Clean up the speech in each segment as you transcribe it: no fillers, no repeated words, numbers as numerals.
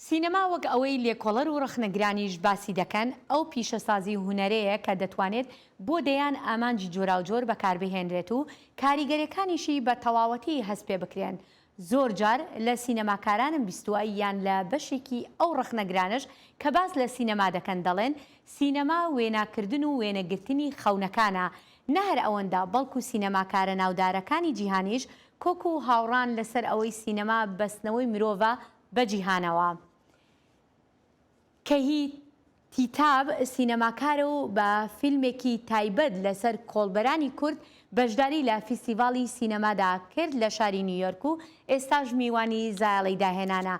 سینەما وەک ئەوەی لێکۆڵەر و ڕخنەگرانیش باسی دەکەن ئەو پیشەسازی هونەرەیە کە دەتوانێت بۆ دەیان ئامانجی جۆراوجۆر بەکاربهێنرێت و کاریگەریەکانیشی بە تەواوەتی هەست پێ بکرێن. زۆر جار لە سینەماکارانم بیستووە یان لە بەشێکی ئەو ڕخنەگرانش کە باس لە سینەما دەکەن دەڵێن سینەما وێناکردن و وێنەگرتنی خەونەکانە، نە هەر ئەوەندا بەڵکو سینەماکارە ناودارەکانی جیهانیش کۆک و هاوڕان لەسەر ئەوەی سینەما بەستنەوەی مرۆڤە بە جیهانەوە. کەهی تیتاب سینەماکارە و بە فیلمێکی تایبەت لەسەر کۆڵبەرانی کورد بەشداری لە فیستیڤاڵی سینەمادا کرد لە شاری نیویۆرک و ئێستاش میوانی زایڵەی داهێنانە.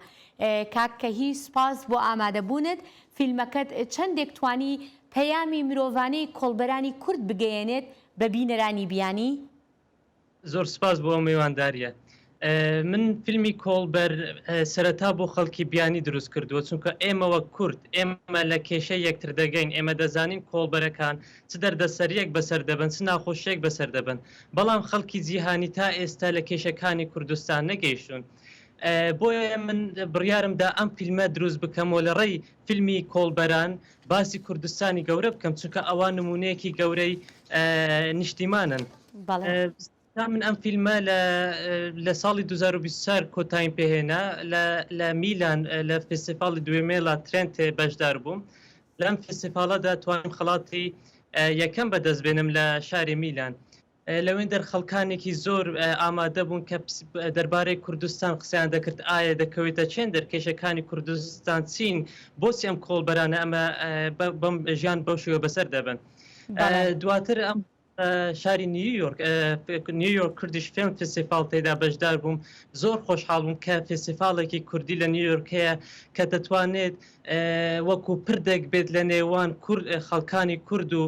کاکەهی سپاس بۆ ئامادەبوونت. فیلمەکەت چەندێک توانی پەیامی مرۆڤانەی کۆڵبەرانی کورد بگەیەنێت بە بینەرانی بیانی؟ زۆر سپاس بۆ میوانداریە. من فیلمی کۆڵبەر سەرەتا بۆ خەڵکی بیانی دروست کردووە، چونکە ئێمە وەک کورد ئێمە لە کێشە یەکتر دەگەین، ئێمە دەزانین کۆڵبەرەکان چ دەردەسەریەک بەسەر دەبن، چ ناخۆشیەک بەسەر دەبن، بەڵام خەڵکی جیهانی تا ئێستا لە کێشەکانی کوردستان نەگەیشتون. بۆیە من بڕیارمدا ئەم فیلمە دروست بکەمەوە لە ڕێی فیلمی کۆڵبەران باسی کوردستانی گەورە بکەم، چونکە ئەوان نمونەیەکی گەورەی نیشتیمانن. من ئەم فیلمە لە ساڵی 2024 کۆتاییم پێهێنا لە میلان لە فستیڤاڵی دوێمێڵا ترێنتێ بەشدار بووم. لەم فستیڤاڵەدا توانیم خەڵاتی یەکەم بەدەست بێنم لە شاری میلان. لەوێن دەرخەڵکانێکی زۆر ئامادە بوون کە دەربارەی کوردستان قسەیان دەکرد، ئایا دەکەوێتە چێن دەرکێشەکانی کوردستان چین، بۆچی ئەم کۆڵبەرانە ئەمە بەم ژیان بەو شێوە بەسەر دەبن. دواتر ئەم شاری نیویۆرک کوردیش فیلم فستیڤاڵ تێدا بەشدار بووم. زۆر خۆشحاڵ بووم کە فستیڤاڵێکی کوردی لە نیویۆرک هەیە کە دەتوانێت وەکو پردێک بێت لە نێوان خەڵکانی کورد و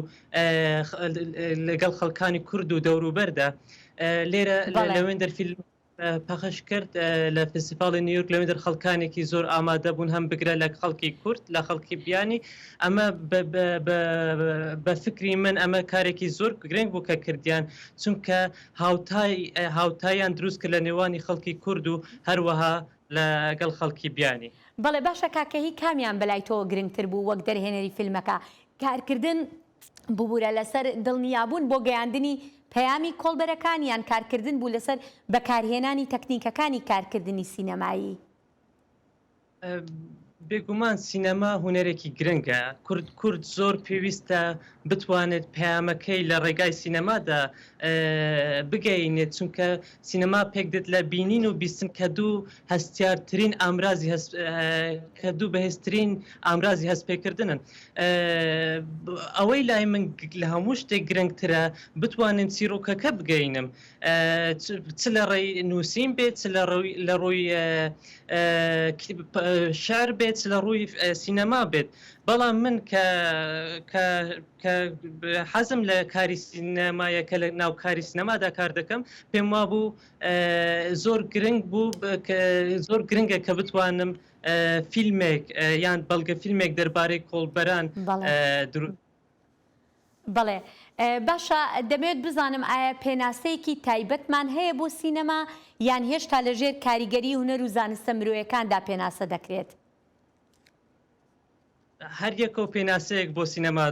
لەگەڵ خەڵکانی کورد و دەوروبەردا. لێرە لەوێن دەرفیلم پەخش کرد لە فستیڤاڵی نیویۆرک، لەوێن دەر خەڵکانێکی زۆر ئامادە بوون هەم بگرە لە خەڵکی کورد لە خەڵکی بیانی. ئەمە بە فکری من ئەمە کارێکی زۆر گرنگ بوو کە کردیان، چونکە هاوتایان دروست کرد لە نێوانی خەڵکی کورد و هەروەها لەگەڵ خەڵکی بیانی. بەڵێ باشە کاکەهی کامیان بەلای تۆ گرنگتر بوو وەک دەرهێنەری فیلمەکە؟ کارکردن ببوورە لەسەر دڵنیابوون بۆ گەیاندنی پەیامی کۆڵبەرەکان یان کارکردن بوو لەسەر بەکارهێنانی تەکنیکەکانی کارکردنی سینەمایی؟ بێگومان سینەما هونەرێکی گرنگە. کورد زۆر پێویستە بتوانێت پەیامەکەی لە ڕێگای سینەمادا بگەینێت، چونکە سینەما پێک دێت لە بینین و بیستن کە دوو هەستیارترین ئامرازی کە دوو بەهێزترین ئامرازی هەستپێکردنن. ئەوەی لای من لە هەموو شتێک گرنگترە بتوانین چیرۆکەکە بگەینم، چ لە ڕێی نووسین بێت، چ لە ڕووی شار بێت، لە ڕووی سینەما بێت. بەڵام من کە حەزم لە کاری سینەمایە کە لە ناو کاری سینەمادا کار دەکەم، پێم وابوو زۆر گرنگە کە بتوانم فیلمێک یان بەڵگە فیلمێک دەربارەی کۆڵبەران دروست. بەڵێ باشە، دەمەوێت بزانم ئایا پێناسەیەکی تایبەتمان هەیە بۆ سینەما یان هێشتا لەژێر کاریگەری هونەر و زانستە مرۆیەکاندا پێناسە دەکرێت؟ هەر یەکە و پێناسەیەک بۆ سینەما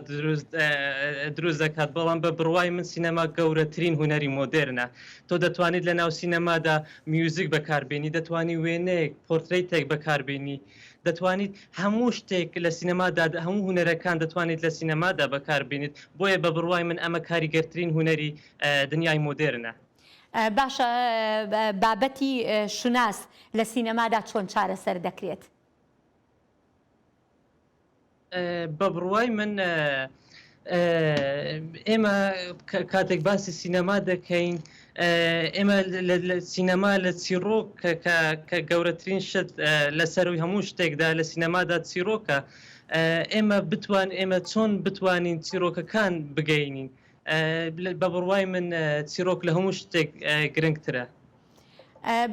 دروست دەکات، بەڵام بە بڕوای من سینەما گەورەترین هونەری مۆدرنە. تۆ دەتوانیت لە ناو سینەمادا میوزیک بەکاربێنی، دەتوانی وێنەیەک پۆرتڕیتێک بەکاربێنی، دەتوانیت هەموو شتێک لە سینەمادا هەموو هونەرەکان دەتوانیت لە سینەمادا بەکاربێنیت. بۆیە بە بڕوای من ئەمە کاریگەرترین هونەری دنیای مۆدرنە. باشە، بابەتی شوناس لە سینەمادا چۆن چارەسەر دەکرێت؟ بە بڕوای من ئێمە کاتێک باسی سینەما دەکەین، ئێمە سینەما لە چیرۆک کە گەورەترین شت لە سەروی هەموو شتێکدا لە سینەمادا چیرۆکە. ئێمە چۆن بتوانین چیرۆکەکان بگەینین. بە بڕوای من چیرۆک لە هەموو شتێک گرنگترە.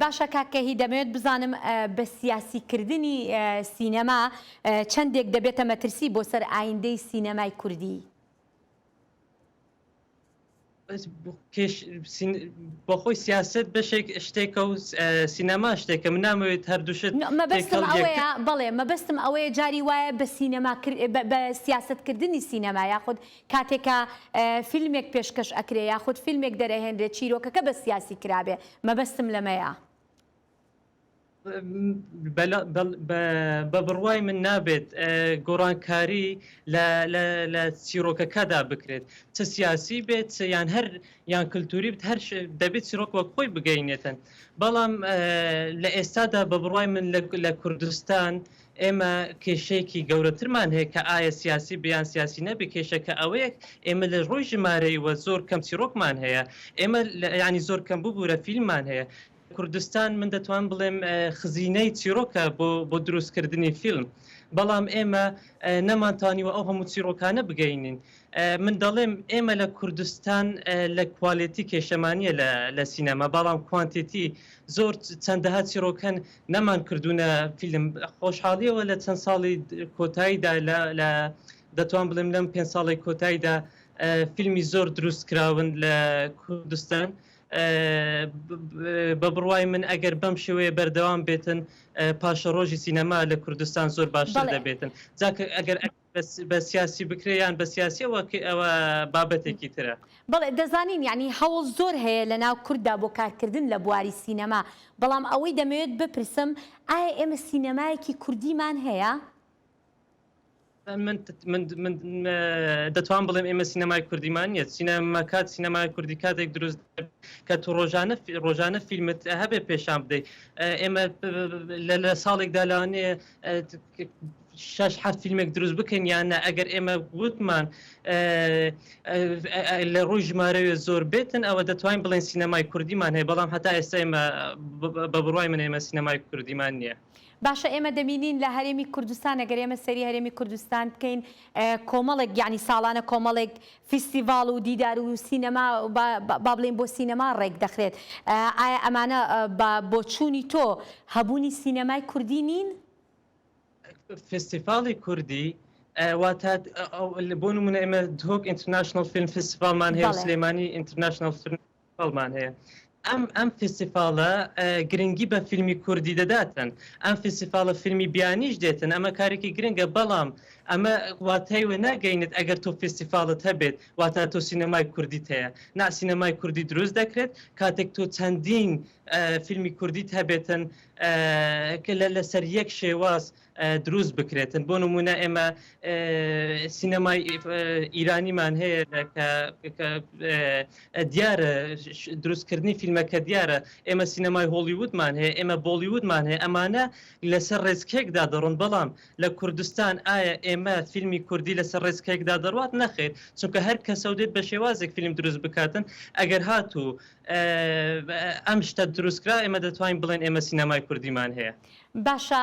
باشە کاکەهی، دەمەوێت بزانم بە سیاسیکردنی سینەما چەندێک دەبێتە مەترسی بۆ سەر ئایندەی سینەمای کوردی؟ بۆ خۆی سیاست بەشێک شتێکە و سینەما شتێکە من نامەوێت هەردووشت مەبەستم ئەوەیە بەڵێ مەبەستم ئەوەیە جاری وایە بە سینەما بە سیاستکردنی سینەما یاخود کاتێکە فیلمێک پێشکەش ئەکرێ یاخود فیلمێک دەرەهێنرێت چیرۆکەکە بە سیاسی کرابێ مەبەستم لەمەیە. بە بڕوای من نابێت گۆڕانکاری لە چیرۆکەکەدا بکرێت چه سیاسی بێت یان هەر یان کللتوری بێت هەر دەبێت چیرۆک وەک خۆی بگەینێتن بەڵام لە ئێستادا بە بڕوای من لە کوردستان ئێمە کێشەیەکی گەورەترمان هەیە کە ئایا سیاسی بیان سیاسی نەبی کێشەکە ئەوەیە ئێمە لە ڕۆی ژمارەی وە زۆر کەم چیرۆکمان هەیە ئێمە ینی زۆر کەم ببوورە فیلممان هەیە کوردستان من دەتوان بڵێم خزینەی چیرۆکە بۆ دروستکردنی فیلم بەڵام ئێمە نەمانتانیوە ئەو هەموو چیرۆکانە بگەینین من دەڵێم ئێمە لە کوردستان لە کوالیتی کێشەمانیە لە سینەما بەڵام کوانتیتی زۆر چەندەها چیرۆکەن نەمان کردوونە فیلم خۆشحاڵیەوە لە چەند ساڵی کۆتاییدا لە دەتوان بڵێم لەم 5 ساڵی کۆتاییدا فیلمی زۆر دروست کراون لە کوردستان بە بڕوای من ئەگەر بەم شێوەیە بەردەوام بێتن پاشە ڕۆژی سینەما لە کوردستان زۆر باشتر دەبێتن جاکە ئەگەر بە سیاسی بکرێیان بە سیاسیەوە ئەوە بابەتێکی ترە بەڵێ دەزانین یعنی هەوڵ زۆر هەیە لە ناو کووردا بۆ کارکردن لە بواری سینەما بەڵام ئەوەی دەمەوێت بپرسم ئایا ئێمە سینەمایەکی کوردیمان هەیە؟ من دەتوان بڵێم ئێمە سینەمای کوردیمان نیە سینەماکات سینەمای کوردی کاتێک دروست کە تو ڕۆژانە فیلمت هەبێ پێشان بدەیت ئێمە لە ساڵێکدا لاوانەیە 6-7 فیلمێک دروست بکەین یانە ئەگەر ئێمە گوتمان لە ڕووی ژمارەوە زۆر بێتن ئەوە دەتوانین بڵێن سینەمای کوردیمان هەیە بەڵام هەتا ئێستا ئێمە بە بڕوای من ئێمە سینەمای کوردیمان نییە. باشە ئێمە دەبینین لە هەرێمی کوردستان ئەگەر ئێمە سەری هەرێمی کوردستان بکەین کۆمەڵێک یعنی ساڵانە کۆمەڵێک فیستیڤال و دیدار و سینەما با بڵێن بۆ سینەما ڕێک دەخرێت ئایا ئەمانە بۆ چوونی تۆ هەبوونی سینەمای کوردی نین؟ فستیڤاڵی کوردی واتە بۆ نمونە ئێمە هۆک ئینتەرناشنڵ فیلم فستیڤالمان هەیە سلێمانی ئینتەرناشنڵ فیلممان هەیە ئەم فستیڤالە گرنگی بە فیلمی کوردی دەداتن ئەم فستیڤالە فیلمی بیانیش دێتن ئەمە کارێکی گرنگە بەڵام ئەمە واتایوە ناگەینێت ئەگەر تۆ فستیڤالت هەبێت واتە تۆ سینەمای کوردیت هەیە نا سینەمای کوردی دروست دەکرێت کاتێک تۆ چەندین فیلمی کوردیت هەبێتن لەسەر یەک شێواز دروست بکرێتن بۆ نمونە ئێمە سینەمای ئیرانیمان هەیە دیارە دروستکردنی فیلمەکە دیارە ئێمە سینەمای هۆلیوودمان هەیە ئێمە بۆلیوودمان هەیە ئەمانە لەسەر ڕێزکێکدا دەڕۆن بەڵام لە کوردستان ئایا ئێمە فیلمی کوردی لەسەر ڕێزکێکدا دەڕوات نەخێت چونکە هەر کەسە دێت بە شێوازێک فیلم دروست بکاتن ئەگەر هاتوو ئەم شتە دروستکرا ئێمە دەتوانین بڵێن ئێمە سینەمای کوردیمان هەیە. باشە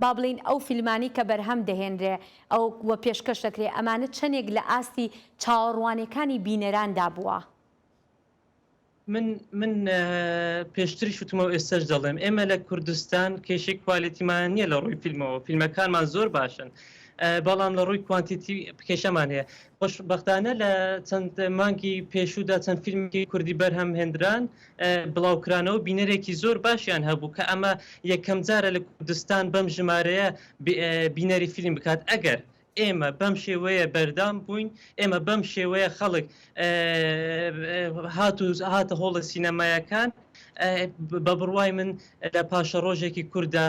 با بڵین ئەو فیلمانی کە بەرهەم دەهێنرێ ئەو وە پێشکەش دەکرێ ئەمانە چەندێک لە ئاستی چاوەڕوانەکانی بینەراندا بووە؟ من پێشتری شوتمەوە ئێستش دەڵێم ئێمە لە کوردستان کێشەی کوالیتیمان نییە لە ڕووی فیلمەوە فیلمەکانمان زۆر باشن بەڵام لە ڕووی کوانتیتی کێشەمان هەیە خۆشبەختانە لە چەند مانگی پێشوودا چەند فیلمێکی کوردی بەرهەم هێنران بڵاوکرانەوە بینەرێکی زۆر باشیان هەبوو کە ئەمە یەکەم جارە لە کوردستان بەم ژمارەیە بینەری فیلم بکات ئەگەر ئێمە بەم شێوەیە بەردام بووین ئێمە بەم شێوەیە خەڵک هاتە هۆڵە سینەمایەکان بە بڕوای من لە پاشە ڕۆژێکی کووردا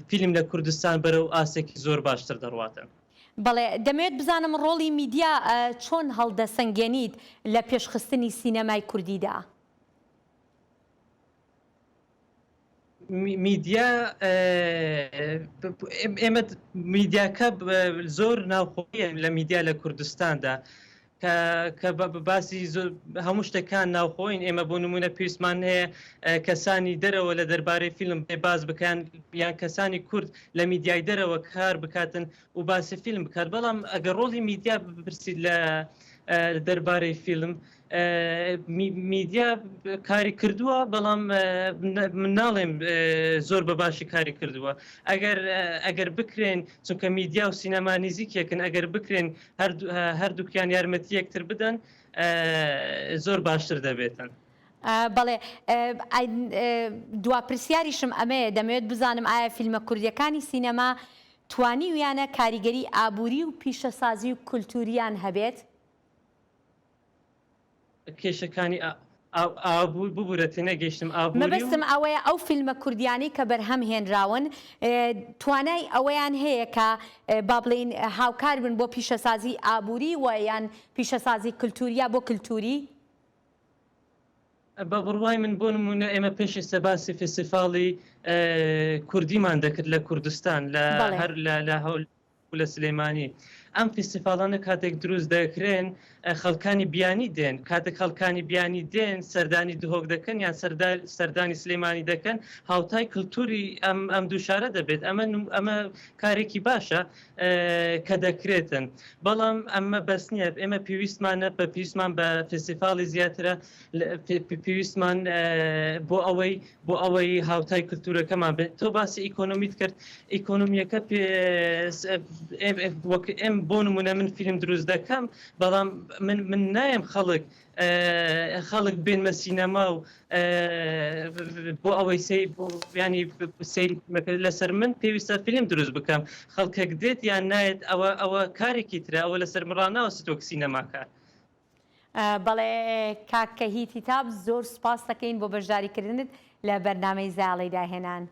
فیلم لە کوردستان بەرەو ئاسێکی زۆر باشتر دەڕواتن. بەڵێ دەمەوێت بزانم ڕۆڵی میدیا چۆن هەڵدەسەنگێنیت لە پێشخستنی سینەمای کوردیدا؟ میدیا ئێمە میدیاکە زۆر ناوخۆیە لە میدیا لە کوردستاندا کە باسی هەموو شتەکان ناوخۆین ئێمە بۆ نمونە پێویستمان هەیە کەسانی دەرەوە لە دەربارەی فیلم باز بکەن یان کەسانی کورد لە میدیای دەرەوە کار بکاتن و باسی فیلم بکات بەڵام ئەگەر ڕۆڵی میدیا بپرسید لە دەربارەی فیلم میدیا کاری کردووە بەڵام من ناڵێم زۆر بە باشی کاری کردووە ئەگەر بکرێن چونکە میدیا و سینەما نزیکێکن ئەگەر بکرێن هەردووکیان یارمەتی یەکتر بدەن زۆر باشتر دەبێتن. بەڵێ دوا پرسیاریشم ئەمەیە دەمەوێت بزانم ئایا فیلمە کوردیەکانی سینەما توانی ویانە کاریگەری ئابووری و پیشەسازی و کولتوریان هەبێت؟ کێشەکانی ئابووری ببوورەتێ نەگەیشتم ئابووری مەبەستم ئەوەیە ئەو فیلمە کوردیانی کە بەرهەم هێنراون توانای ئەوەیان هەیە کە با بڵێن هاوکار بن بۆ پیشەسازی ئابووری و یان پیشەسازی کولتوریا بۆ کولتوری؟ بە بڕوای من بۆ نمونە ئێمە پێشی سەباسی فستیڤاڵی کوردیمان دەکرد لە کوردستان لە هەر لە هەول لە سلێمانی. ئەم فستیڤاڵانە کاتێک دروست دەکرێن خەڵکانی بیانی دێن، کاتێک خەڵکانی بیانی دێن سەردانی دهۆک دەکەن یان سەردانی سلێمانی دەکەن، هاوتای کللتوری ئەم دووشارە دەبێت. ئەمە کارێکی باشە کە دەکرێتن. بەڵام ئەمە بەس نییە، ئێمە پێویستمانە بە پێویستمان بە فستیڤاڵی زیاترە، پێویستمان بۆ ئەوەی هاوتای کللتورەکەمان بێت. تۆ باسی ئیکۆنۆمیت کرد، ئیکۆنۆمیەکە ئێم بۆ نمونە من فیلم دروست دەکەم، بەڵام من نایم خەڵک بێنمە سینەما و بۆ ئەوەی ینی لەسەر من پێویستە فیلم دروست بکەم. خەڵکێک دێت یان نایێت ئەوە کارێکی ترە، ئەوە لەسەر مڕاناوە ستۆک سینەماکە. بەڵێ کاکە هیتی تاب زۆر سپاس دەکەین بۆ بەشداریکردنت لە بەرنامەی زاڵەی داهێنان.